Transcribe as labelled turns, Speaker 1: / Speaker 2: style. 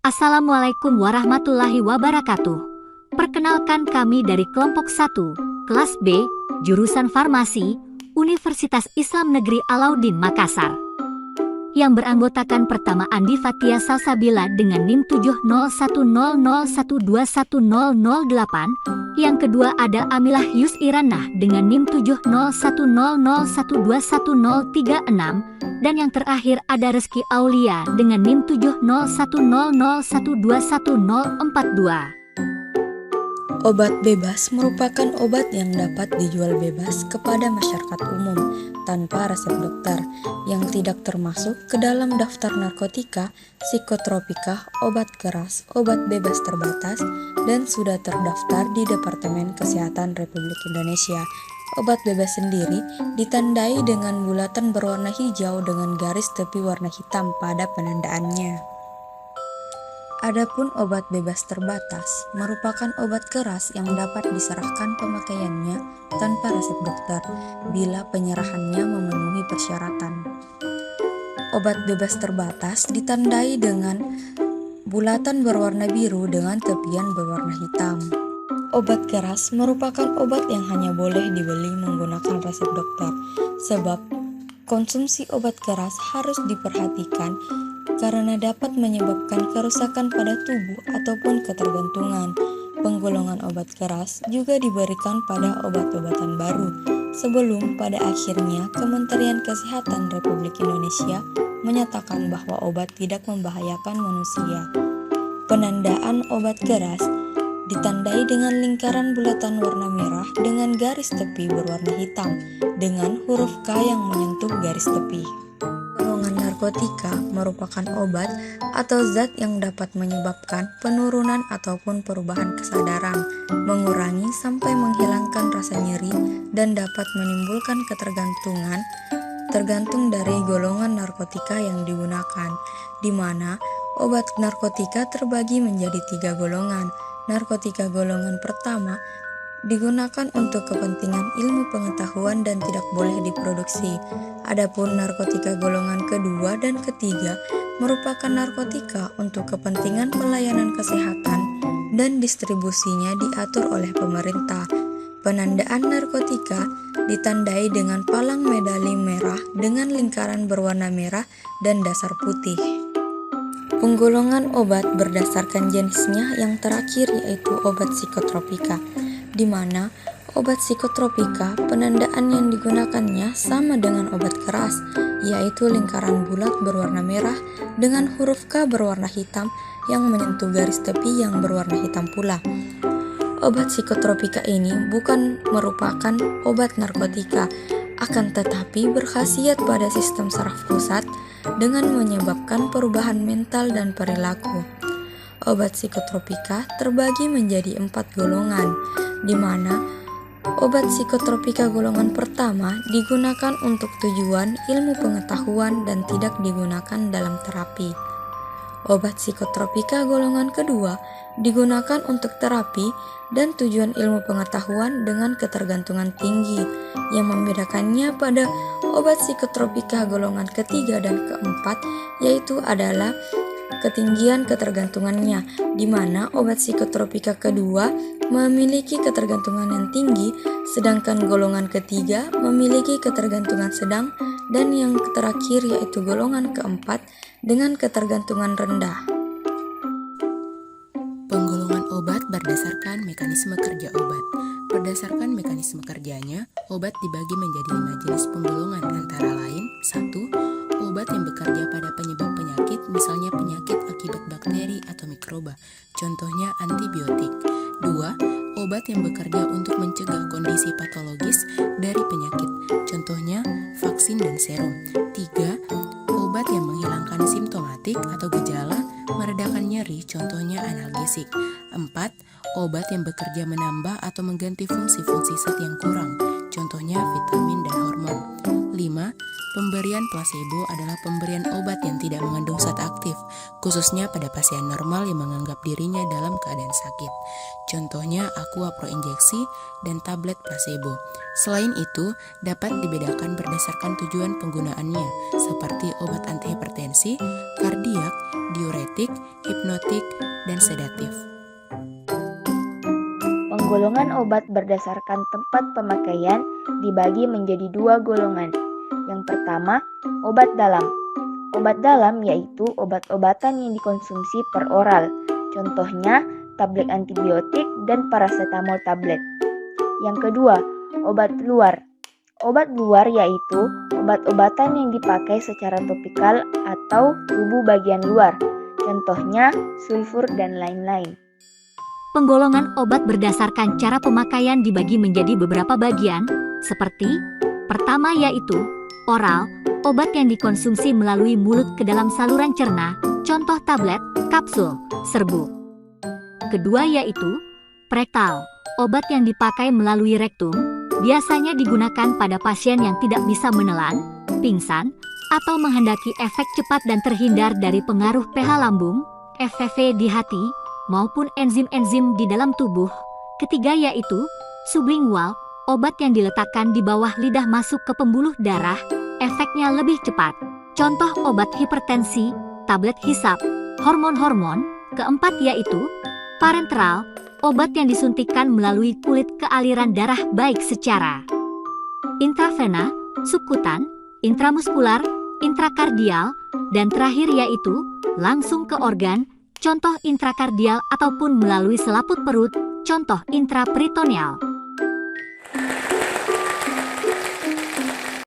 Speaker 1: Assalamualaikum warahmatullahi wabarakatuh. Perkenalkan kami dari kelompok 1, kelas B, jurusan Farmasi, Universitas Islam Negeri Alauddin Makassar. Yang beranggotakan pertama Andi Fatia Salsabila dengan NIM 70100121008. Yang kedua ada Amilah Yus Iranah dengan NIM 70100121036. Dan yang terakhir ada Reski Aulia dengan NIM 70100121042.
Speaker 2: Obat bebas merupakan obat yang dapat dijual bebas kepada masyarakat umum tanpa resep dokter, yang tidak termasuk ke dalam daftar narkotika, psikotropika, obat keras, obat bebas terbatas, dan sudah terdaftar di Departemen Kesehatan Republik Indonesia. Obat bebas sendiri ditandai dengan bulatan berwarna hijau dengan garis tepi warna hitam pada penandaannya. Adapun obat bebas terbatas merupakan obat keras yang dapat diserahkan pemakaiannya tanpa resep dokter bila penyerahannya memenuhi persyaratan. Obat bebas terbatas ditandai dengan bulatan berwarna biru dengan tepian berwarna hitam. Obat keras merupakan obat yang hanya boleh dibeli menggunakan resep dokter, sebab konsumsi obat keras harus diperhatikan karena dapat menyebabkan kerusakan pada tubuh ataupun ketergantungan. Penggolongan obat keras juga diberikan pada obat-obatan baru, sebelum pada akhirnya Kementerian Kesehatan Republik Indonesia menyatakan bahwa obat tidak membahayakan manusia. Penandaan obat keras ditandai dengan lingkaran bulatan warna merah dengan garis tepi berwarna hitam dengan huruf K yang menyentuh garis tepi. Golongan narkotika merupakan obat atau zat yang dapat menyebabkan penurunan ataupun perubahan kesadaran, mengurangi sampai menghilangkan rasa nyeri, dan dapat menimbulkan ketergantungan tergantung dari golongan narkotika yang digunakan, di mana obat narkotika terbagi menjadi 3 golongan. Narkotika golongan pertama digunakan untuk kepentingan ilmu pengetahuan dan tidak boleh diproduksi. Adapun narkotika golongan kedua dan ketiga merupakan narkotika untuk kepentingan pelayanan kesehatan dan distribusinya diatur oleh pemerintah. Penandaan narkotika ditandai dengan palang medali merah dengan lingkaran berwarna merah dan dasar putih. Penggolongan obat berdasarkan jenisnya yang terakhir yaitu obat psikotropika, di mana obat psikotropika penandaan yang digunakannya sama dengan obat keras, yaitu lingkaran bulat berwarna merah dengan huruf K berwarna hitam yang menyentuh garis tepi yang berwarna hitam pula. Obat psikotropika ini bukan merupakan obat narkotika, akan tetapi berkhasiat pada sistem saraf pusat dengan menyebabkan perubahan mental dan perilaku. Obat psikotropika terbagi menjadi 4 golongan, di mana obat psikotropika golongan pertama digunakan untuk tujuan ilmu pengetahuan dan tidak digunakan dalam terapi. Obat psikotropika golongan kedua digunakan untuk terapi dan tujuan ilmu pengetahuan dengan ketergantungan tinggi. Yang membedakannya pada obat psikotropika golongan ketiga dan keempat yaitu adalah ketinggian ketergantungannya, di mana obat psikotropika kedua memiliki ketergantungan yang tinggi, sedangkan golongan ketiga memiliki ketergantungan sedang, dan yang terakhir yaitu golongan keempat dengan ketergantungan rendah.
Speaker 3: Penggolongan obat berdasarkan mekanisme kerja obat. Berdasarkan mekanisme kerjanya, obat dibagi menjadi 5 jenis penggolongan, antara lain: 1. Obat yang bekerja pada penyebab penyakit, misalnya penyakit akibat bakteri atau mikroba, contohnya antibiotik. 2. Obat yang bekerja untuk mencegah kondisi patologis dari penyakit, contohnya vaksin dan serum. 3. Obat yang menghilangkan simptomatik atau gejala, meredakan nyeri, contohnya analgesik. 4. Obat yang bekerja menambah atau mengganti fungsi-fungsi zat yang kurang, contohnya vitamin dan hormon. 5. Pemberian placebo adalah pemberian obat yang tidak mengandung zat aktif, khususnya pada pasien normal yang menganggap dirinya dalam keadaan sakit. Contohnya aqua pro injeksi dan tablet placebo. Selain itu, dapat dibedakan berdasarkan tujuan penggunaannya, seperti obat antihipertensi, kardiak, diuretik, hipnotik, dan sedatif.
Speaker 4: Penggolongan obat berdasarkan tempat pemakaian dibagi menjadi 2 golongan. Yang pertama, obat dalam. Obat dalam yaitu obat-obatan yang dikonsumsi per oral. Contohnya, tablet antibiotik dan paracetamol tablet. Yang kedua, obat luar. Obat luar yaitu obat-obatan yang dipakai secara topikal atau tubuh bagian luar. Contohnya, sulfur dan lain-lain.
Speaker 1: Penggolongan obat berdasarkan cara pemakaian dibagi menjadi beberapa bagian, seperti pertama yaitu oral, obat yang dikonsumsi melalui mulut ke dalam saluran cerna, contoh tablet, kapsul, serbuk. Kedua yaitu rektal, obat yang dipakai melalui rektum, biasanya digunakan pada pasien yang tidak bisa menelan, pingsan, atau menghendaki efek cepat dan terhindar dari pengaruh pH lambung, FeV di hati, maupun enzim-enzim di dalam tubuh. Ketiga yaitu sublingual, obat yang diletakkan di bawah lidah masuk ke pembuluh darah, efeknya lebih cepat. Contoh obat hipertensi, tablet hisap, hormon-hormon. Keempat yaitu parenteral, obat yang disuntikkan melalui kulit ke aliran darah baik secara intravena, subkutan, intramuskular, intrakardial, dan terakhir yaitu langsung ke organ, contoh intrakardial ataupun melalui selaput perut, contoh intraperitoneal.